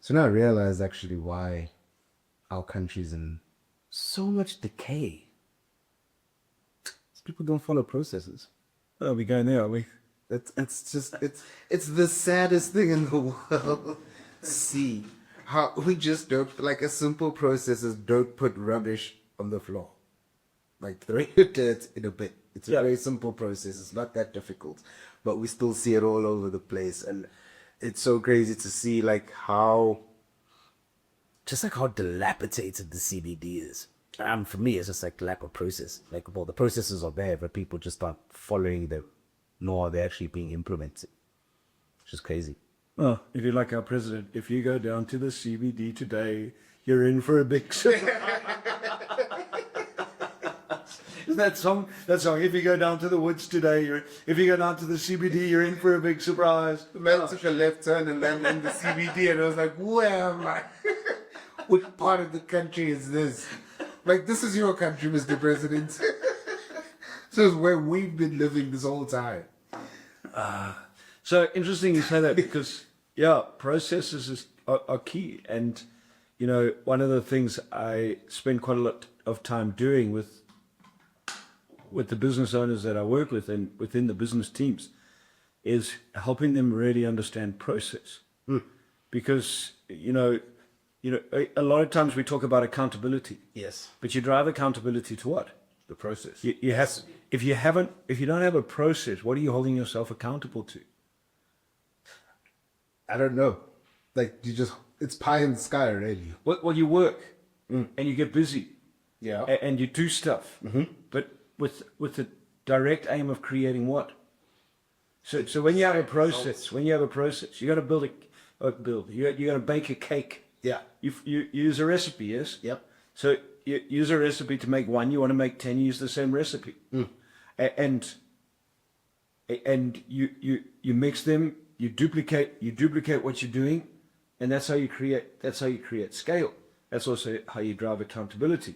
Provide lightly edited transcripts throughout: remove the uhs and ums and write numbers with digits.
So now I realize actually why our country's in so much decay. People don't follow processes. Oh, we going there, are we? It's the saddest thing in the world. See how we just don't, like, a simple process is don't put rubbish on the floor. Like, throw your dirt in a bin. It's a very simple process. It's not that difficult, but we still see it all over the place, and it's so crazy to see like how dilapidated the CBD is. For me, it's just like lack of process. Like, well, the processes are there, but people just aren't following them, nor are they actually being implemented. Which is crazy. Oh, if you're like our president, if you go down to the CBD today, you're in for a big that song. If you go down to the woods today, if you go down to the CBD, you're in for a big surprise. The man took a left turn and landed in the CBD, and I was like, where am I? Which part of the country is this? Like, this is your country, Mr. President. This is where we've been living this whole time. So interesting you say that, because processes are key. And one of the things I spend quite a lot of time doing with the business owners that I work with and within the business teams is helping them really understand process. Because a lot of times we talk about accountability. Yes. But you drive accountability to what? The process. You have, if you don't have a process, what are you holding yourself accountable to? I don't know. Like, it's pie in the sky already. Well, you work and you get busy. Yeah. And you do stuff. But with the direct aim of creating what? So when you have a process, you got to build. You got to bake a cake. Yeah. You use a recipe, yes? Yep. So you use a recipe to make one, you want to make 10, you use the same recipe. And you mix them, you duplicate what you're doing, and that's how you create scale. That's also how you drive accountability.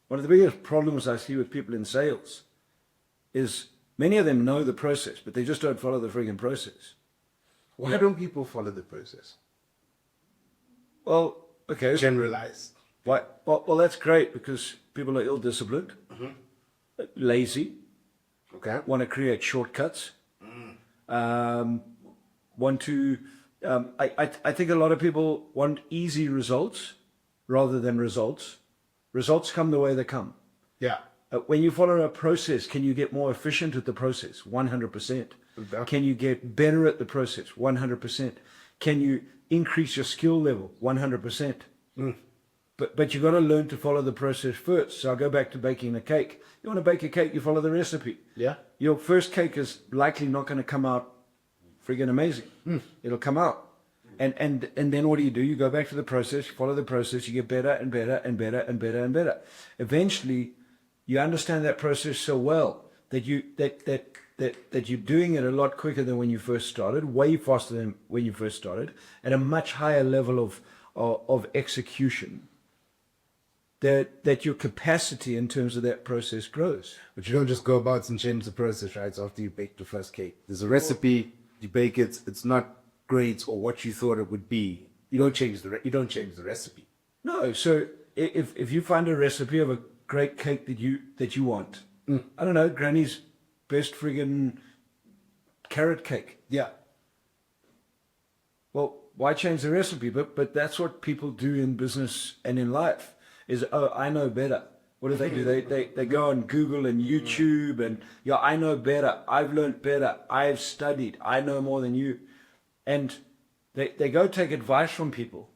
One of the biggest problems I see with people in sales is many of them know the process, but they just don't follow the friggin' process. Why don't people follow the process? Well, okay. Generalized. Why? Well, that's great, because people are ill-disciplined, lazy, Okay. want to create shortcuts, want to. I think a lot of people want easy results rather than results. Results come the way they come. Yeah. When you follow a process, can you get more efficient at the process? 100%. Can you get better at the process? 100%. Can you increase your skill level? 100%. But you got to learn to follow the process first. So I'll go back to baking a cake. You want to bake a cake, you follow the recipe. Yeah. Your first cake is likely not going to come out friggin' amazing. It'll come out. And then what do? You go back to the process, you follow the process, you get better and better and better and better and better. Eventually, you understand that process so well that you're doing it a lot quicker than when you first started, way faster than when you first started, at a much higher level of execution. That your capacity in terms of that process grows. But you don't just go about and change the process, right? So after you bake the first cake, there's a recipe, you bake it, it's not great or what you thought it would be. You don't change the recipe. No, so if you find a recipe of a great cake that you want, I don't know, Granny's best friggin' carrot cake. Yeah. Well, why change the recipe? But that's what people do in business and in life. Is, oh, I know better. What do? They go on Google and YouTube and, I know better. I've learned better. I've studied. I know more than you. And they go take advice from people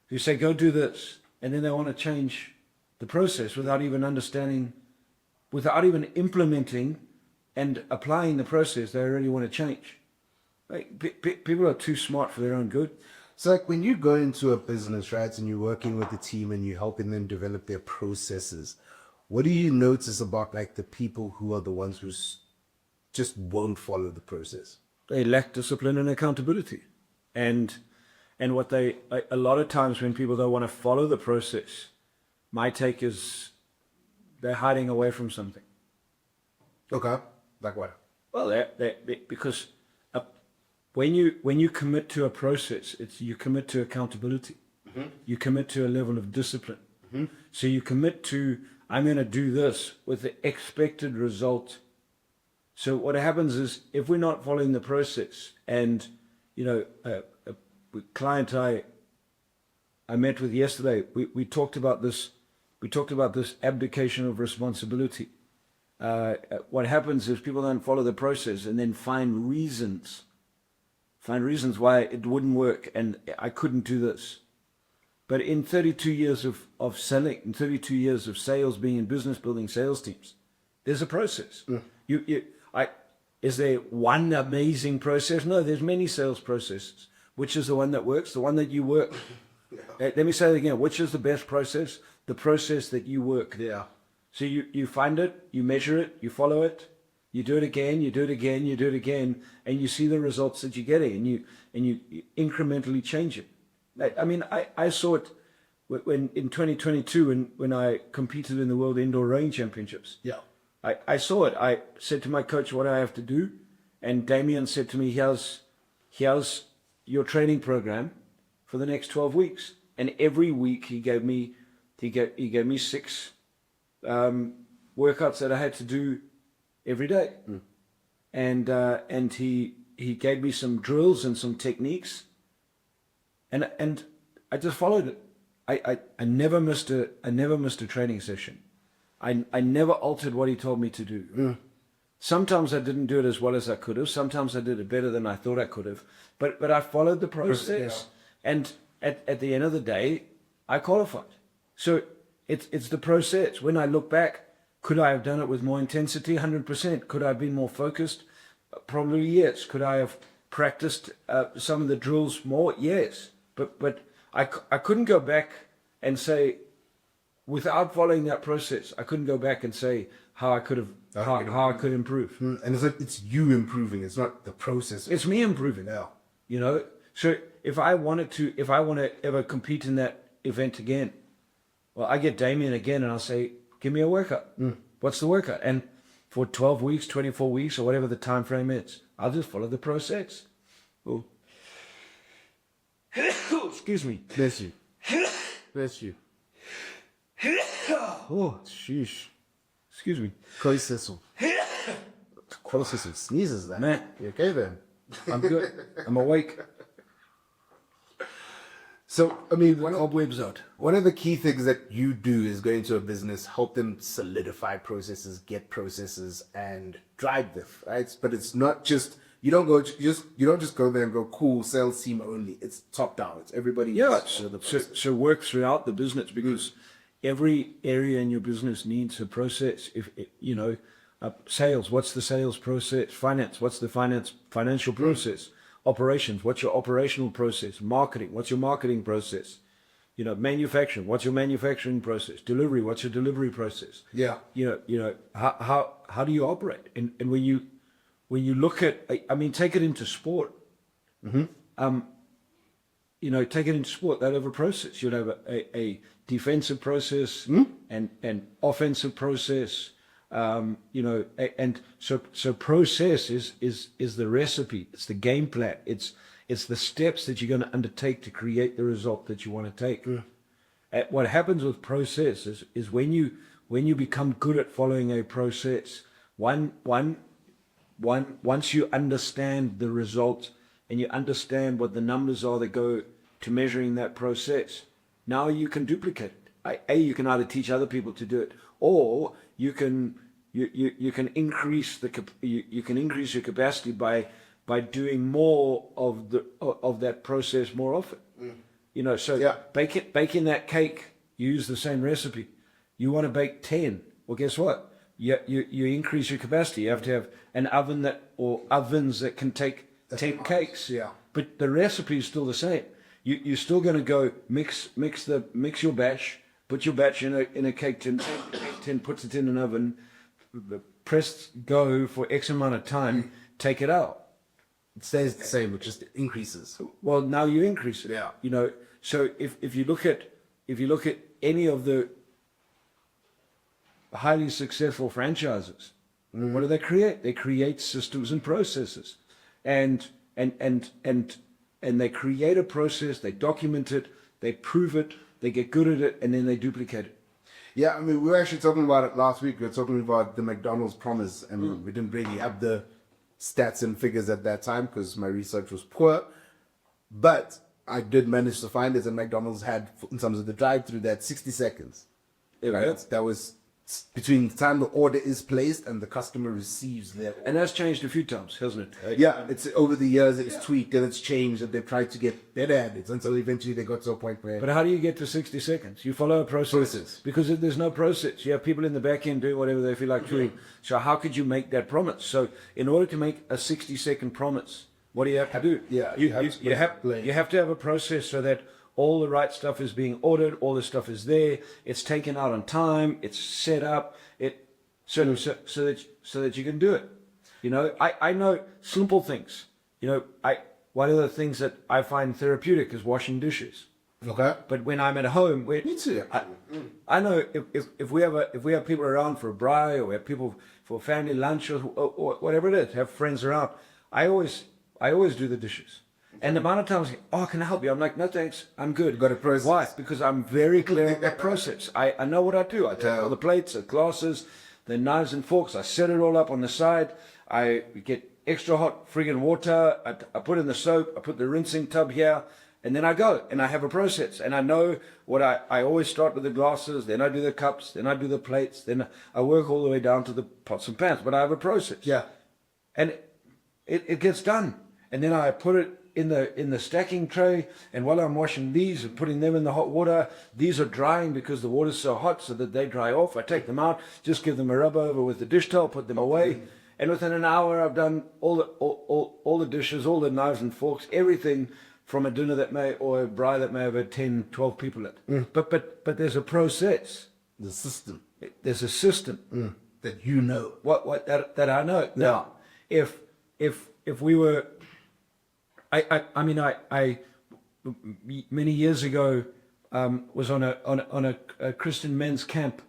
who say, go do this. And then they want to change the process without even understanding, without even implementing and applying the process they already want to change. Like, people are too smart for their own good. So like when you go into a business, right, and you're working with the team and you're helping them develop their processes, what do you notice about like the people who are the ones who just won't follow the process? They lack discipline and accountability. And what a lot of times when people don't want to follow the process, my take is they're hiding away from something. Okay. Like what? Well, because when you commit to a process, you commit to accountability. You commit to a level of discipline. So you commit to, I'm going to do this with the expected result. So what happens is, if we're not following the process, and a client I met with yesterday, we talked about this. We talked about this abdication of responsibility. What happens is people don't follow the process and then find reasons why it wouldn't work and I couldn't do this. But in 32 years of selling, in 32 years of sales, being in business, building sales teams, there's a process. Is there one amazing process? No, there's many sales processes. Which is the one that works? The one that you work. Let me say it again. Which is the best process? The process that you work. Yeah. So you find it, you measure it, you follow it, you do it again, you do it again, you do it again, and you see the results that you're getting, and you incrementally change it. I mean, I saw it when in 2022 when I competed in the World Indoor Rowing Championships. Yeah. I saw it. I said to my coach, what do I have to do? And Damien said to me, here's your training program for the next 12 weeks. And every week he gave me 6 workouts that I had to do every day. And he gave me some drills and some techniques. And I just followed it. I never missed a training session. I never altered what he told me to do. Sometimes I didn't do it as well as I could have. Sometimes I did it better than I thought I could have. But I followed the process. Yeah. And at the end of the day, I qualified. So it's the process. When I look back, could I have done it with more intensity? 100%. Could I have been more focused? Probably yes. Could I have practiced some of the drills more? Yes. But I couldn't go back and say, without following that process, I couldn't go back and say how I could have, how I could improve. And it's you improving. It's not the process. It's me improving. Yeah. So if I want to ever compete in that event again, well, I get Damien again and I'll say, give me a workout. What's the workout? And for 12 weeks, 24 weeks, or whatever the time frame is, I'll just follow the process. Oh. Excuse me. Bless you. Bless you. Oh, sheesh. Excuse me. Processor. Processor sneezes that. Man. You okay then? I'm good. I'm awake. So, I mean, Cobwebs out. one of the key things that you do is go into a business, help them solidify processes, get processes, and drive them, right? But it's not just, you don't just go there and go, cool, sales team only. It's top down. It's everybody. Yeah. So work throughout the business, because every area in your business needs a process. Sales, what's the sales process? Finance, what's the financial process? Operations, what's your operational process? Marketing, what's your marketing process? Manufacturing, what's your manufacturing process? Delivery, what's your delivery process? Yeah. How do you operate? And when you look at, take it into sport. Take it into sport. They'll have a process. You'll have a defensive process and offensive process. And so process is the recipe. It's the game plan. It's the steps that you're going to undertake to create the result that you want to take. What happens with process is when you become good at following a process, once you understand the result and you understand what the numbers are that go to measuring that process, now you can duplicate it. You can either teach other people to do it, or you can increase your capacity by doing more of that process more often. Baking that cake, you use the same recipe. You want to bake 10. Well, guess what? You increase your capacity. You have to have an oven or ovens that can take 10 cakes. Yeah. But the recipe is still the same. You're still going to go mix your batch, put your batch in a cake tin, puts it in an oven, press go for X amount of time, take it out. It stays the same, it just increases. Well, now you increase it. Yeah. So if you look at any of the highly successful franchises, what do they create? They create systems and processes. And and they create a process, they document it, they prove it, they get good at it, and then they duplicate it. Yeah, I mean, we were actually talking about it last week. We were talking about the McDonald's promise, and we didn't really have the stats and figures at that time because my research was poor. But I did manage to find it, and McDonald's had, in terms of the drive-through, that 60 seconds. Right? That was between the time the order is placed and the customer receives their order. And that's changed a few times, hasn't it? Yeah, it's over the years it's tweaked and it's changed, and they've tried to get better at it until eventually they got to a point where. But how do you get to 60 seconds? You follow a process. Because if there's no process, you have people in the back end doing whatever they feel like doing. So how could you make that promise? So in order to make a 60-second promise, what do you have to do? Yeah, you have to have a process so that all the right stuff is being ordered, all the stuff is there, it's taken out on time, it's set up, so that you can do it. You know, I know simple things. You know, one of the things that I find therapeutic is washing dishes. Okay. But when I'm at home, Me too. I know if we have people around for a braai, or we have people for family lunch, or whatever it is, have friends around, I always do the dishes. And the amount of times, oh, can I help you? I'm like, no thanks, I'm good. Got a process. Why? Because I'm very clear on that process. I know what I do. I take all the plates, the glasses, the knives and forks. I set it all up on the side. I get extra hot friggin' water. I put in the soap. I put the rinsing tub here. And then I go. And I have a process. And I know what I always start with the glasses. Then I do the cups. Then I do the plates. Then I work all the way down to the pots and pans. But I have a process. Yeah. And it gets done. And then I put it in the stacking tray, and while I'm washing these and putting them in the hot water, these are drying because the water's so hot so that they dry off. I take them out, just give them a rub over with the dish towel, put them away, and within an hour I've done all the dishes, all the knives and forks, everything from a dinner or a braai that may have had 10, 12 people in. But there's a process. The system. There's a system. That you know. That I know. Now, if we were, I mean, I many years ago was on a Christian men's camp,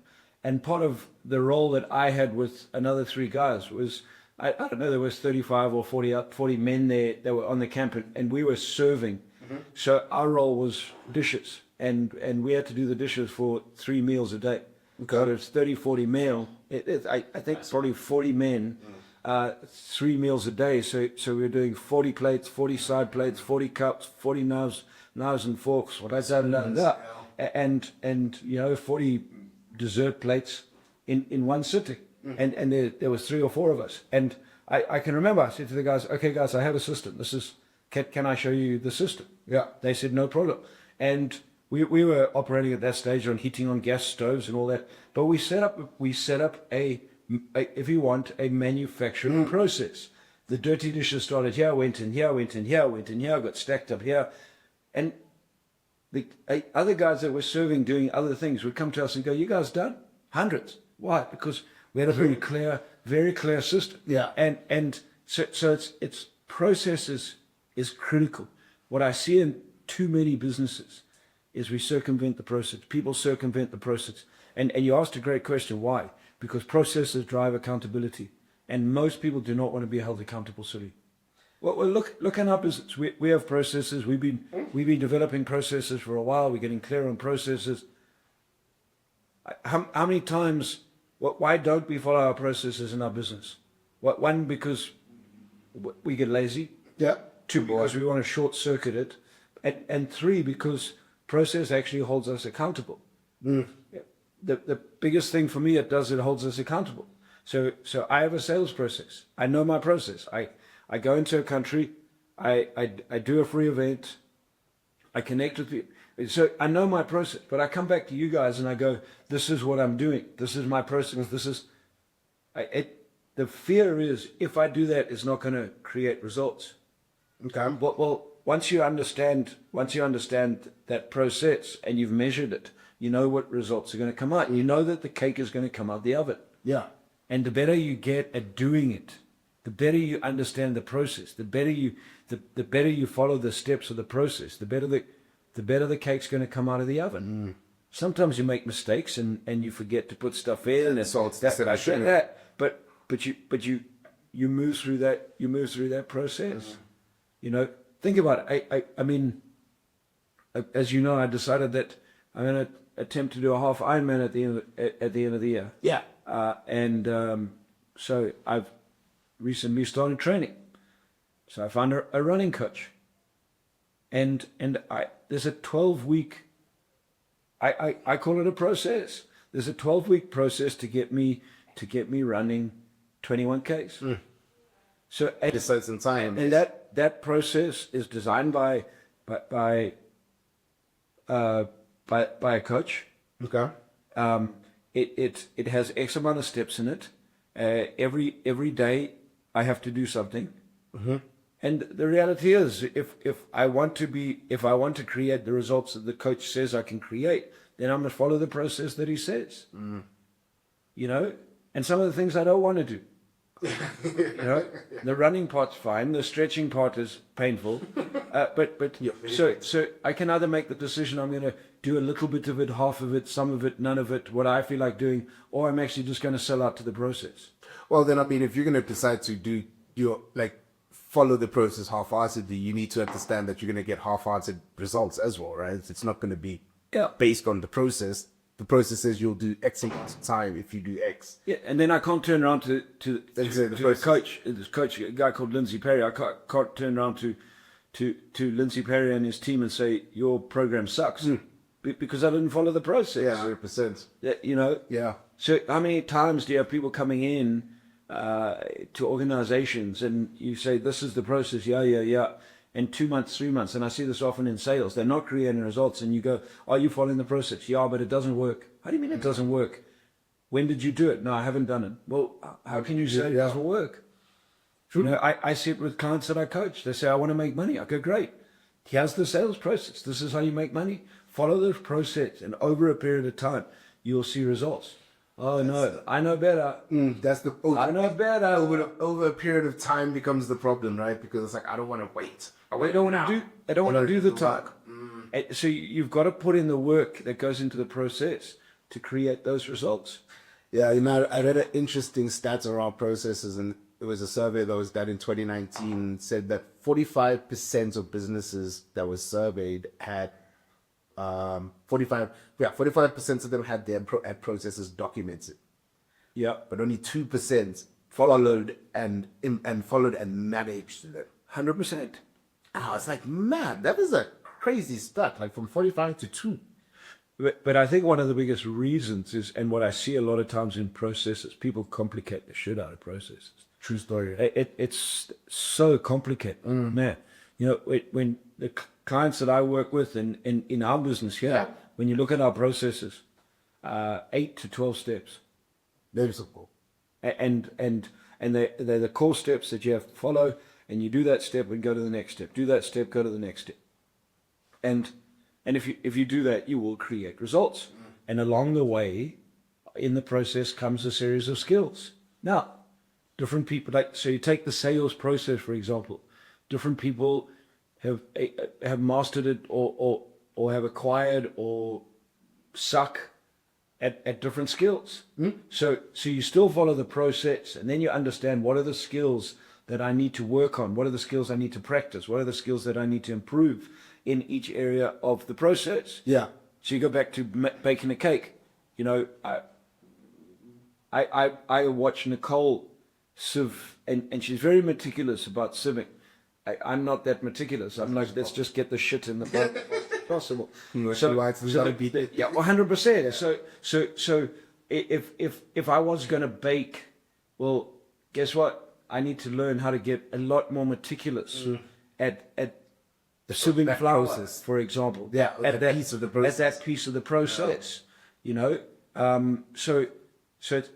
and part of the role that I had with another 3 guys was, I don't know, there was 35 or 40 men there that were on the camp, and we were serving. So our role was dishes, and we had to do the dishes for 3 meals a day. Okay. So it's 30, 40 meal. I think probably 40 men. 3 meals a day, so we're doing 40 plates, 40 side plates, 40 cups, 40 knives and forks, and you know, 40 dessert plates in one sitting, and there was 3 or 4 of us, and I can remember I said to the guys, okay guys, I have a system. This is, can I show you the system? Yeah. They said no problem, and we were operating at that stage on heating on gas stoves and all that, but we set up a if you want, a manufacturing process. The dirty dishes started here, went in here, went in here, went in here, got stacked up here. And the other guys that were serving, doing other things, would come to us and go, you guys done? Hundreds. Why? Because we had a very clear system. Yeah. And so it's processes is critical. What I see in too many businesses is we circumvent the process. People circumvent the process. And you asked a great question, why? Because processes drive accountability, and most people do not want to be held accountable, Sully. Well, look in our business. We have processes. We've been developing processes for a while. We're getting clear on processes. How many times? Why don't we follow our processes in our business? One, because we get lazy. Yeah. 2, because we want to short circuit it, and 3, because process actually holds us accountable. The biggest thing for me it holds us accountable. So I have a sales process. I know my process. I go into a country, I do a free event, I connect with you. So I know my process, but I come back to you guys and I go, this is what I'm doing. This is my process. The fear is if I do that, it's not going to create results. Okay. Well, once you understand that process and you've measured it, you know what results are going to come out. You know that the cake is going to come out the oven. Yeah. And the better you get at doing it, the better you understand the process, the better you follow the steps of the process, the better the cake's going to come out of the oven. Sometimes you make mistakes and you forget to put stuff in and so it's that. But you move through that process. You know, think about it. I mean, as you know, I decided that I'm going to attempt to do a half Ironman at the end of the year. Yeah. So I've recently started training. So I found a running coach, and there's a 12-week. I call it a process. There's a 12-week process to get me running 21Ks. Mm. So Episodes in time. and that process is designed by a coach. Okay. It has X amount of steps in it. Every day I have to do something. Mm-hmm. And the reality is, if I want to create the results that the coach says I can create, then I'm going to follow the process that he says. Mm. You know, and some of the things I don't want to do. You know, the running part's fine. The stretching part is painful, but so I can either make the decision I'm going to do a little bit of it, half of it, some of it, none of it, what I feel like doing, or I'm actually just going to sell out to the process. Well, then, I mean, if you're going to decide to do follow the process half-heartedly, you need to understand that you're going to get half-hearted results as well, right? It's not going to be based on the process. The process says you'll do X amount of time if you do X. Yeah, and then I can't turn around to a coach, a guy called Lindsay Perry. I can't turn around to Lindsay Perry and his team and say your program sucks because I didn't follow the process. Yeah, 100%. You know. Yeah. So how many times do you have people coming in to organizations and you say this is the process? Yeah. And 2 months, 3 months, and I see this often in sales, they're not creating results, and you go, are you following the process? Yeah, but it doesn't work. How do you mean it doesn't work? When did you do it? No, I haven't done it. Well, how can you say it doesn't work? True. You know, I see it with clients that I coach. They say, I want to make money. I go, great. Here's the sales process. This is how you make money. Follow this process, and over a period of time, you'll see results. Oh, no, I know better. I know better. Over a period of time becomes the problem, right? Because it's like, I don't want to wait. I don't want to do the talk. So you've got to put in the work that goes into the process to create those results. Yeah, you know, I read an interesting stats around processes, and it was a survey that was done in 2019, said that 45% of businesses that were surveyed had 45% of them had their processes documented. Yeah, but only 2% followed and managed it. 100%. Oh, it's like, man, that is a crazy stat, like from 45 to 2. But I think one of the biggest reasons is, and what I see a lot of times in processes, people complicate the shit out of processes. True story. It's so complicated, man. You know, when the clients that I work with in our business here, when you look at our processes, 8 to 12 steps. Very simple. And they're the core steps that you have to follow, and you do that step and go to the next step. Do that step, go to the next step. And if you do that, you will create results. And along the way, in the process comes a series of skills. Now, different people, so you take the sales process, for example. Different people have mastered it or have acquired or suck at different skills. So you still follow the process, and then you understand what are the skills that I need to work on, what are the skills I need to practice, what are the skills that I need to improve in each area of the process. Yeah. So you go back to baking a cake. You know, I watch Nicole sieve, and she's very meticulous about sieving. I'm not that meticulous. I'm like, let's just get the shit in the pot possible. So 100%. So if I was going to bake, well, guess what? I need to learn how to get a lot more meticulous at the sieving flour, for example. Yeah, at that piece of the process. At that piece of the process, you know. So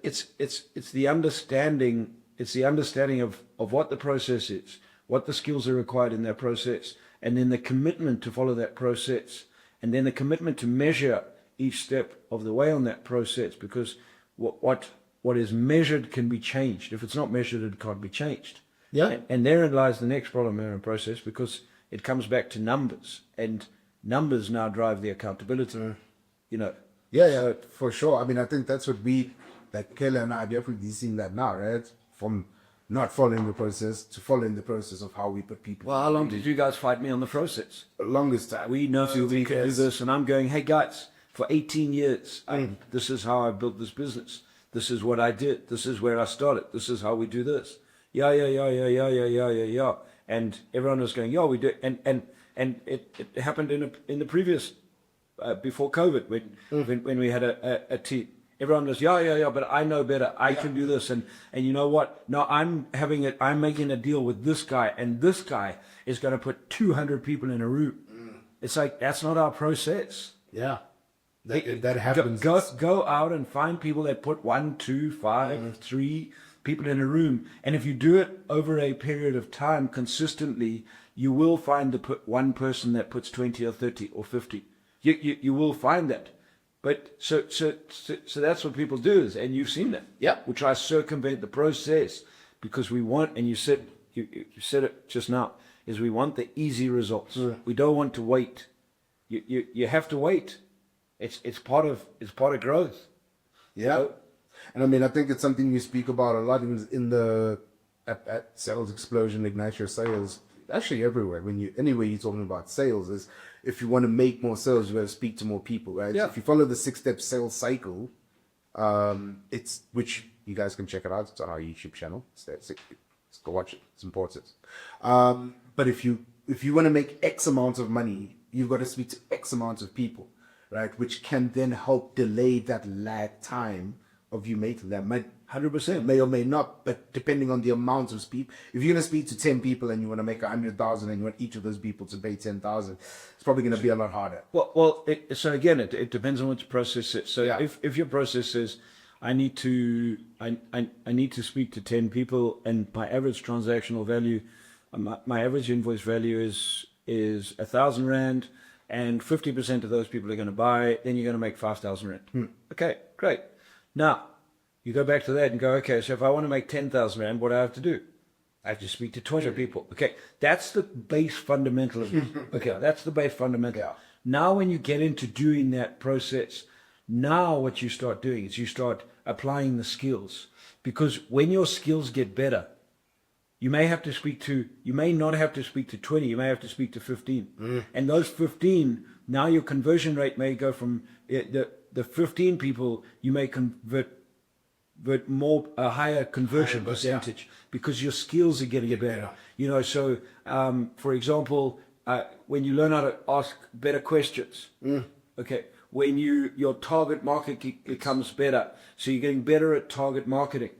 it's the understanding. It's the understanding of what the process is, what the skills are required in that process, and then the commitment to follow that process, and then the commitment to measure each step of the way on that process, because what is measured can be changed. If it's not measured, it can't be changed. Yeah. And therein lies the next problem in a process, because it comes back to numbers, and numbers now drive the accountability. You know. Yeah, for sure. I mean, I think that's what like Kayla and I are definitely seeing that now, right? From not following the process to following the process of how we put people. Well, how long did you guys fight me on the process? The longest time. We know we can do this, and I'm going, hey guys, for 18 years, this is how I built this business. This is what I did. This is where I started. This is how we do this. Yeah. And everyone was going, yeah, we do. And it happened in the previous, before COVID, when we had a team. Everyone was, yeah, but I know better. I can do this. And you know what? No, I'm making a deal with this guy, and this guy is going to put 200 people in a room. It's like, that's not our process. Yeah. That happens. Go out and find people that put 1, 2, 5, 3 people in a room. And if you do it over a period of time consistently, you will find one person that puts 20 or 30 or 50. You will find that. But so that's what people do, and you've seen that. Yeah. We try to circumvent the process because we want, and you said it just now, is we want the easy results. We don't want to wait. You have to wait. It's part of growth. Yeah. So, and I mean, I think it's something you speak about a lot in the at Sales Explosion, Ignite Your Sales. Actually, everywhere. Anywhere you're talking about sales, is if you want to make more sales, you got to speak to more people, right? Yeah. So if you follow the 6-step sales cycle, it's which you guys can check it out. It's on our YouTube channel. Let's go watch it. It's important. But if you want to make X amount of money, you've got to speak to X amount of people, right? Which can then help delay that lag time of you making that money. 100%. May or may not, but depending on the amount of people, if you're going to speak to 10 people and you want to make 100,000 and you want each of those people to pay 10,000, it's probably going to be a lot harder. Well, so again, it depends on which process it is. So Yeah. if your process is, I need to speak to 10 people, and my average transactional value, my average invoice value is 1,000 Rand, and 50% of those people are going to buy, then you're going to make 5,000 Rand. Okay, great. Now, you go back to that and go, okay, so if I want to make 10,000 Rand, what do I have to do? I have to speak to 20 people. Okay, that's the base fundamental of it. Okay, that's the base fundamental. Yeah. Now when you get into doing that process, now what you start doing is you start applying the skills. Because when your skills get better, you may not have to speak to 20, you may have to speak to 15. And those 15, now your conversion rate may go from the 15 people, you may convert a higher conversion percentage because your skills are getting better. You know, so for example, when you learn how to ask better questions, okay, when your target market becomes better, so you're getting better at target marketing.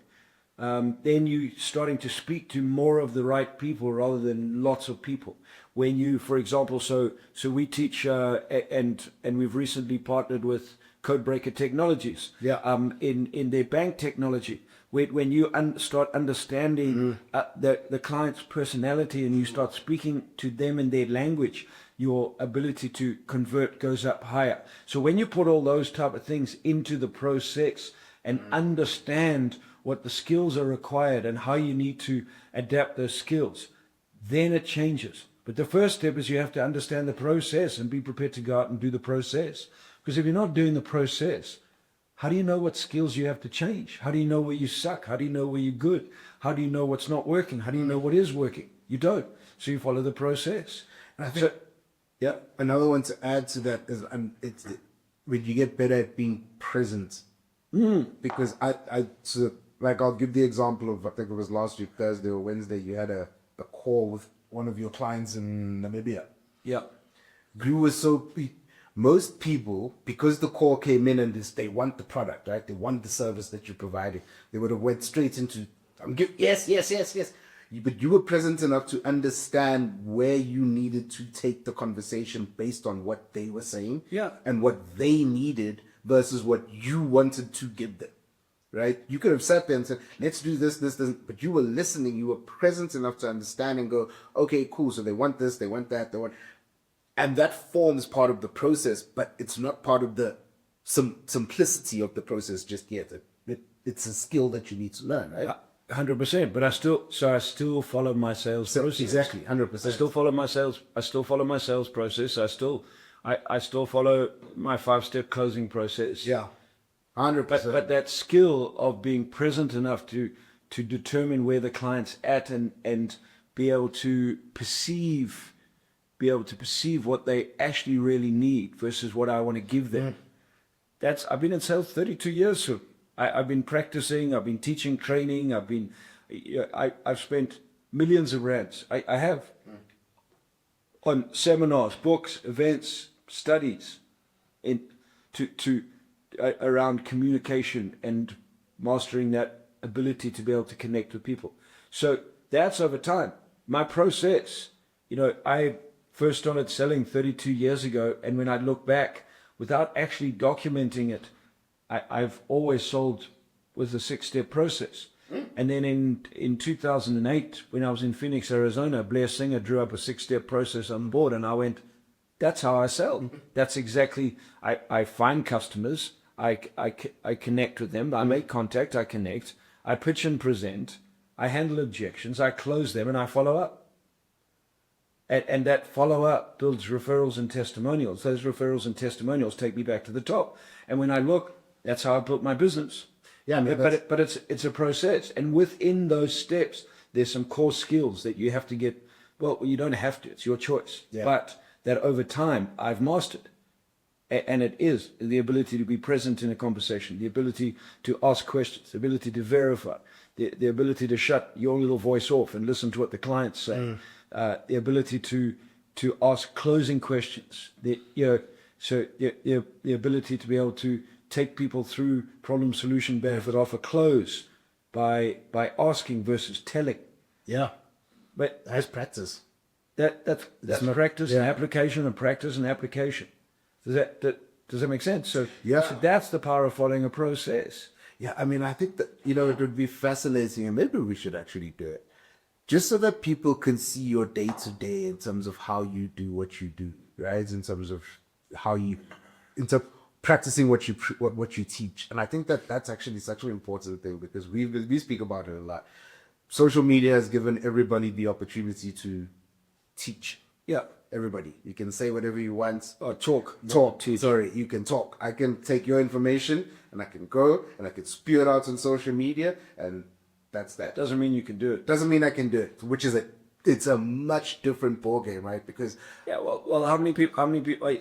Then you're starting to speak to more of the right people rather than lots of people. When you, for example, so we teach, and we've recently partnered with Codebreaker Technologies, in their bank technology. When you start understanding the client's personality and you start speaking to them in their language, your ability to convert goes up higher. So when you put all those type of things into the process and understand what the skills are required and how you need to adapt those skills, then it changes. But the first step is you have to understand the process and be prepared to go out and do the process. Because if you're not doing the process, how do you know what skills you have to change? How do you know where you suck? How do you know where you're good? How do you know what's not working? How do you know what is working? You don't. So you follow the process. And I think, another one to add to that is when you get better at being present. Because I'll give the example of, I think it was last week, Thursday or Wednesday, you had a call with one of your clients in Namibia. Yeah. You were most people, because the call came in and they want the product, right? They want the service that you're providing. They would have went straight into, yes. But you were present enough to understand where you needed to take the conversation based on what they were saying and what they needed versus what you wanted to give them, right? You could have sat there and said, let's do this, but you were listening. You were present enough to understand and go, okay, cool. So they want this, they want that, and that forms part of the process, but it's not part of the simplicity of the process just yet. It's a skill that you need to learn, right? 100%. But I still follow my sales process. Exactly, 100%. I still follow my sales process. I still follow my 5-step closing process. Yeah, 100%. But that skill of being present enough to determine where the client's at and be able to perceive what they actually really need versus what I want to give them. I've been in sales 32 years, so I've been practicing, I've been teaching, training, I've spent millions of rands. I have on seminars, books, events, studies around communication and mastering that ability to be able to connect with people. So that's over time. My process, I first started selling 32 years ago, and when I look back, without actually documenting it, I've always sold with a 6-step process. And then in 2008, when I was in Phoenix, Arizona, Blair Singer drew up a 6-step process on board, and I went, that's how I sell. That's exactly, I find customers, I connect with them, I make contact, I connect, I pitch and present, I handle objections, I close them, and I follow up. And that follow-up builds referrals and testimonials. Those referrals and testimonials take me back to the top. And when I look, that's how I built my business. Yeah, but it's a process. And within those steps, there's some core skills that you have to get. Well, you don't have to. It's your choice. Yeah. But that over time, I've mastered. And it is the ability to be present in a conversation, the ability to ask questions, the ability to verify, the ability to shut your little voice off and listen to what the client's saying. The ability to ask closing questions, the ability to be able to take people through problem, solution, benefit, offer, close by asking versus telling. Yeah, but that's practice. That's practice and application and practice and application. Does that make sense? So that's the power of following a process. Yeah, I mean, I think that it would be fascinating, and maybe we should actually do it. Just so that people can see your day to day in terms of how you do what you do, right? In terms of practicing what you teach, and I think that that's actually such an important thing because we speak about it a lot. Social media has given everybody the opportunity to teach. Yeah, everybody. You can say whatever you want. Or talk. Teach. Sorry, you can talk. I can take your information and I can go and I can spew it out on social media and. That's that. Doesn't mean you can do it. Doesn't mean I can do it, which is it's a much different ballgame, right? Because well, how many people?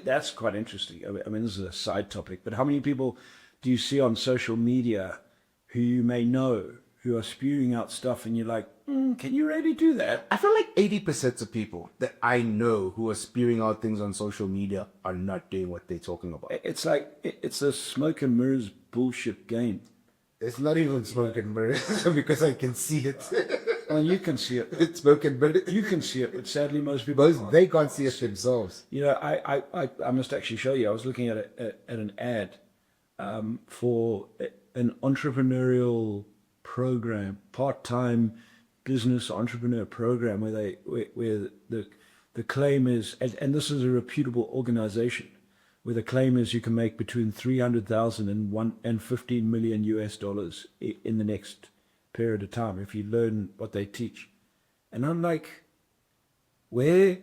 That's quite interesting. I mean, this is a side topic, but how many people do you see on social media who you may know who are spewing out stuff, and you're like, can you really do that? I feel like 80% of people that I know who are spewing out things on social media are not doing what they're talking about. It's like it's a smoke and mirrors bullshit game. It's not even smoke and mirrors because I can see it. Well, you can see it. It's smoke and mirrors. You can see it, but sadly, most people they can't see it themselves. I must actually show you. I was looking at an ad for an entrepreneurial program, part-time business entrepreneur program, where the claim is, and this is a reputable organization, where the claim is you can make between $300,000 and $15 million US in the next period of time if you learn what they teach. And I'm like, where?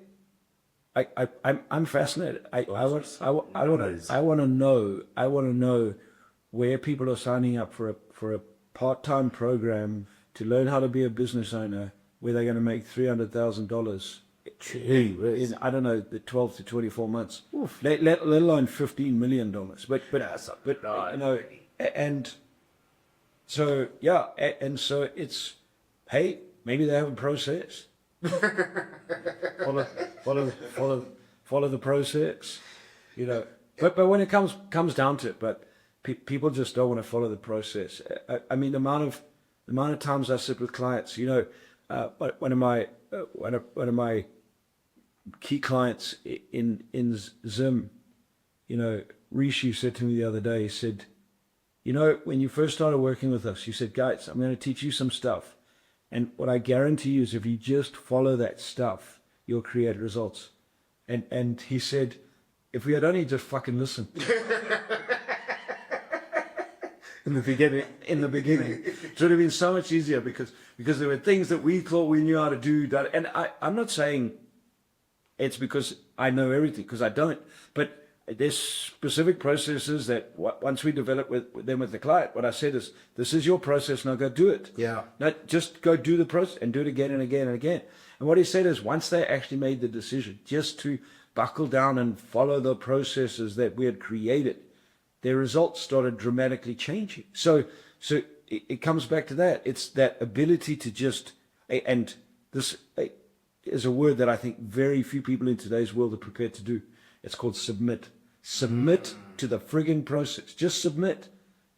I'm fascinated. I want to know where people are signing up for a part-time program to learn how to be a business owner, where they're going to make $300,000. In, I don't know, the 12 to 24 months, let alone $15 million. But and so and so it's, hey, maybe they have a process. follow the process, But when it comes down to it, but people just don't want to follow the process. I mean, the amount of times I sit with clients, one of my key clients in Zim, Rishi said to me the other day, he said, when you first started working with us, you said, guys, I'm going to teach you some stuff. And what I guarantee you is if you just follow that stuff, you'll create results. And he said, if we had only just fucking listened. In the beginning, it would have been so much easier because there were things that we thought we knew how to do. And I'm not saying it's because I know everything, because I don't. But there's specific processes that once we develop with them with the client, what I said is, this is your process, now go do it. Yeah. Not just go do the process and do it again and again and again. And what he said is, once they actually made the decision just to buckle down and follow the processes that we had created, their results started dramatically changing. So it comes back to that. It's that ability to just, and this is a word that I think very few people in today's world are prepared to do. It's called submit. Submit to the frigging process. Just submit.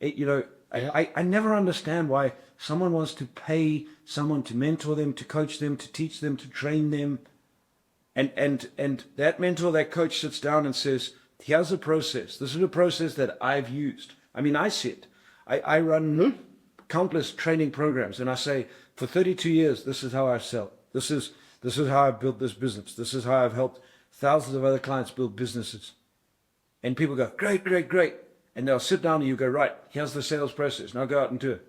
I never understand why someone wants to pay someone to mentor them, to coach them, to teach them, to train them. And that mentor, that coach sits down and says, here's a process. This is a process that I've used. I mean, I see it. I run countless training programs, and I say, for 32 years, this is how I sell. This is how I've built this business. This is how I've helped thousands of other clients build businesses. And people go, great, great, great. And they'll sit down and you go, right, here's the sales process. Now go out and do it.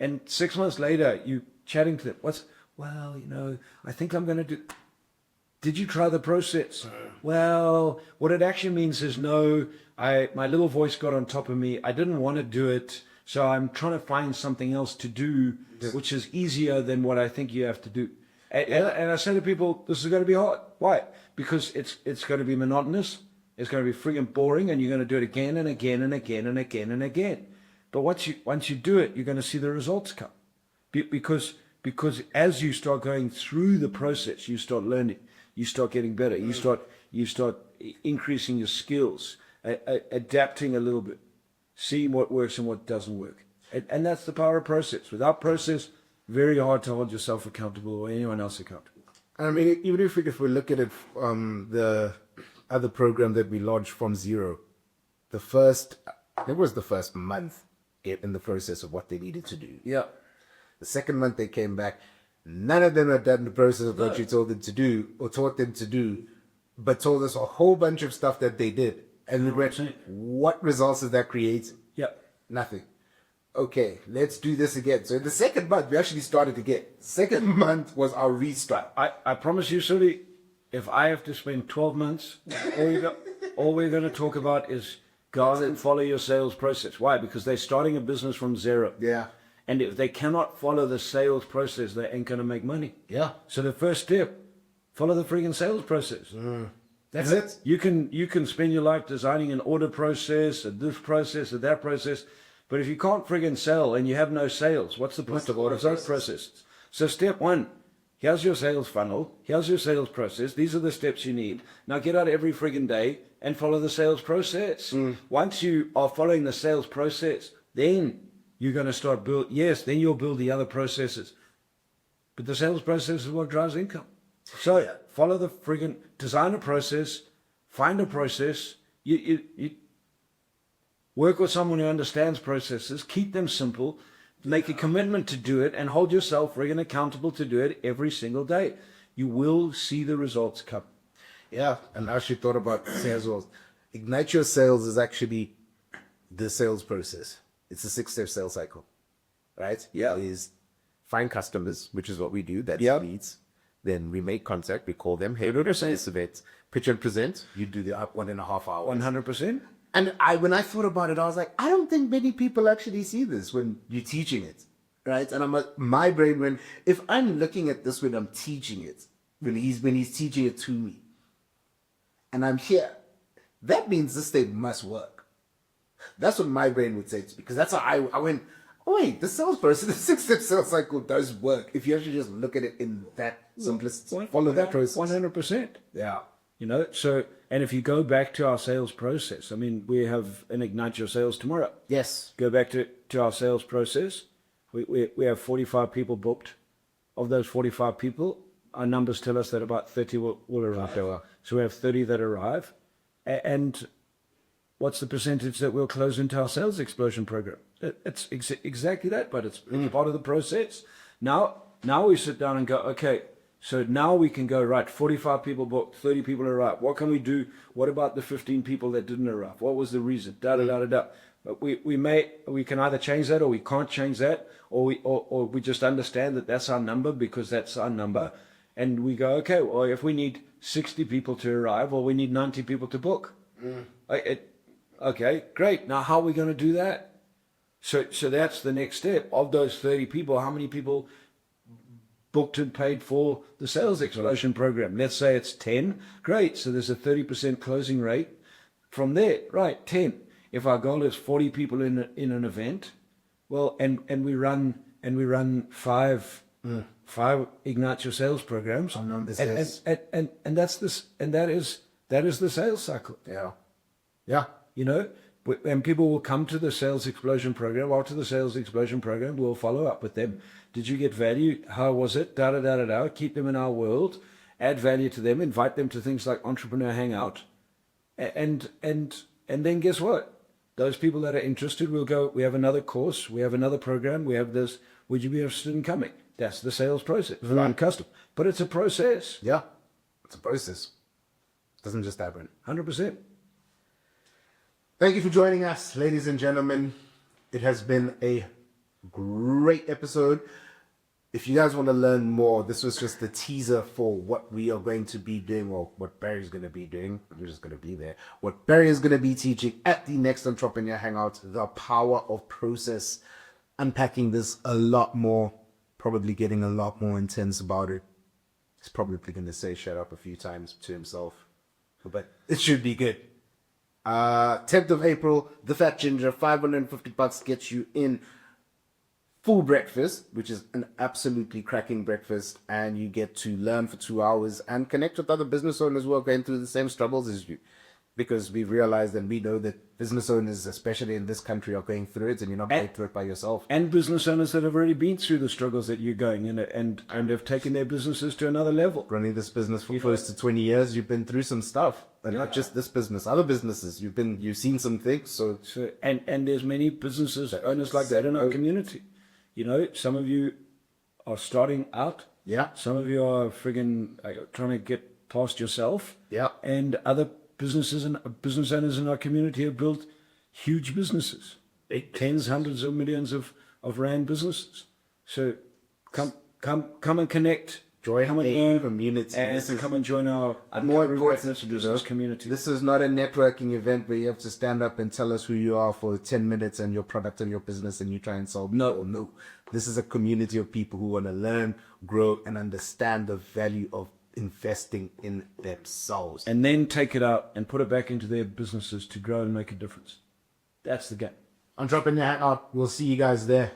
And 6 months later, you chatting to them. I think I'm going to do. Did you try the process? Well, what it actually means is no, my little voice got on top of me. I didn't want to do it. So I'm trying to find something else to do, which is easier than what I think you have to do. And I say to people, this is going to be hard. Why? Because it's going to be monotonous. It's going to be freaking boring, and you're going to do it again and again and again and again and again. But once you do it, you're going to see the results come. Because as you start going through the process, you start learning, you start getting better, you start increasing your skills, adapting a little bit, seeing what works and what doesn't work. And that's the power of process. Without process, very hard to hold yourself accountable or anyone else accountable. I mean, even if we look at it, the other program that we launched from zero, it was the first month in the process of what they needed to do. Yeah. The second month they came back, none of them had done the process of what you told them to do or taught them to do, but told us a whole bunch of stuff that they did. And we went, what results did that create? Yeah. Nothing. Okay, let's do this again. So in the second month, we actually started again. Second month was our restart. I promise you, Sully, if I have to spend 12 months, all we're going to talk about is go out and follow your sales process. Why? Because they're starting a business from zero. Yeah. And if they cannot follow the sales process, they ain't going to make money. Yeah. So the first step, follow the freaking sales process. That's it. You can spend your life designing an order process, and this process, and that process, but if you can't friggin' sell and you have no sales, what's the point of all of those processes? So step one, here's your sales funnel, here's your sales process, these are the steps you need. Now get out every friggin' day and follow the sales process. Once you are following the sales process, then you're going to start then you'll build the other processes. But the sales process is what drives income. So follow the friggin', design a process, find a process, you work with someone who understands processes, keep them simple, make a commitment to do it, and hold yourself friggin' accountable to do it every single day. You will see the results come. Yeah, and I actually thought about sales roles. Ignite Your Sales is actually the sales process. It's a 6-step sales cycle, right? Yeah. Is find customers, which is what we do. That's leads. Then we make contact. We call them. Hey, we're going to this event. Pitch and present. You do the 1.5 hours. 100%. And when I thought about it, I was like, I don't think many people actually see this when you're teaching it, right? And my brain went, if I'm looking at this when I'm teaching it, when he's teaching it to me, and I'm here, that means this thing must work. That's what my brain would say to me, because that's how I went, oh wait, the salesperson, the 6-step sales cycle does work if you actually just look at it in that simplicity. Follow that process. 100%. Yeah. And if you go back to our sales process, I mean, we have an Ignite Your Sales tomorrow. Yes. Go back to our sales process. We have 45 people booked. Of those 45 people, our numbers tell us that about 30 will arrive. So we have 30 that arrive. And what's the percentage that we'll close into our sales explosion program? It's exactly that, but it's part of the process. Now we sit down and go, okay, so now we can go, right, 45 people booked, 30 people arrived. What can we do? What about the 15 people that didn't arrive? What was the reason? But we can either change that or we can't change that, or we just understand that that's our number because that's our number. And we go, okay, well, if we need 60 people to arrive, or we need 90 people to book, Okay, great. Now, how are we going to do that? So that's the next step. Of those 30 people, how many people booked and paid for the sales explosion program? Let's say it's 10. Great. So there's a 30% closing rate from there. Right, 10. If our goal is 40 people in an event, well, and we run five Ignite Your Sales programs, and that's this, and that is the sales cycle. Yeah. You know, and people will come to the sales explosion program. After the sales explosion program, we'll follow up with them. Did you get value? How was it? Da da da da da. Keep them in our world. Add value to them. Invite them to things like Entrepreneur Hangout, and then guess what? Those people that are interested will go. We have another course. We have another program. We have this. Would you be interested in coming? That's the sales process. It's not custom, but it's a process. Yeah, it's a process. It doesn't just happen. 100%. Thank you for joining us, ladies and gentlemen. It has been a great episode. If you guys want to learn more, this was just a teaser for what we are going to be doing, or what Barry's going to be doing. We're just going to be there. What Barry is going to be teaching at the next Entrepreneur Hangout, the power of process, unpacking this a lot more, probably getting a lot more intense about it. He's probably going to say shut up a few times to himself, but it should be good. 10th of April, the Fat Ginger, $550 gets you in full breakfast, which is an absolutely cracking breakfast, and you get to learn for 2 hours and connect with other business owners who are going through the same struggles as you, because we've realized and we know that business owners, especially in this country, are going through it, and you're not going through it by yourself. And business owners that have already been through the struggles that you're going in, and have taken their businesses to another level. Running this business for close to 20 years, you've been through some stuff, and not just this business, other businesses. You've seen some things. So and there's many businesses, owners like that in our community. You know, some of you are starting out. Yeah. Some of you are friggin' trying to get past yourself. Yeah. And other businesses and business owners in our community have built huge businesses, tens, hundreds of millions of rand businesses. So come and connect. Join come and a learn, community. and come and join our more important business community. This is not a networking event where you have to stand up and tell us who you are for 10 minutes and your product and your business and you try and solve. No. This is a community of people who want to learn, grow, and understand the value of investing in themselves. And then take it out and put it back into their businesses to grow and make a difference. That's the game. Entrepreneur Hangout. We'll see you guys there.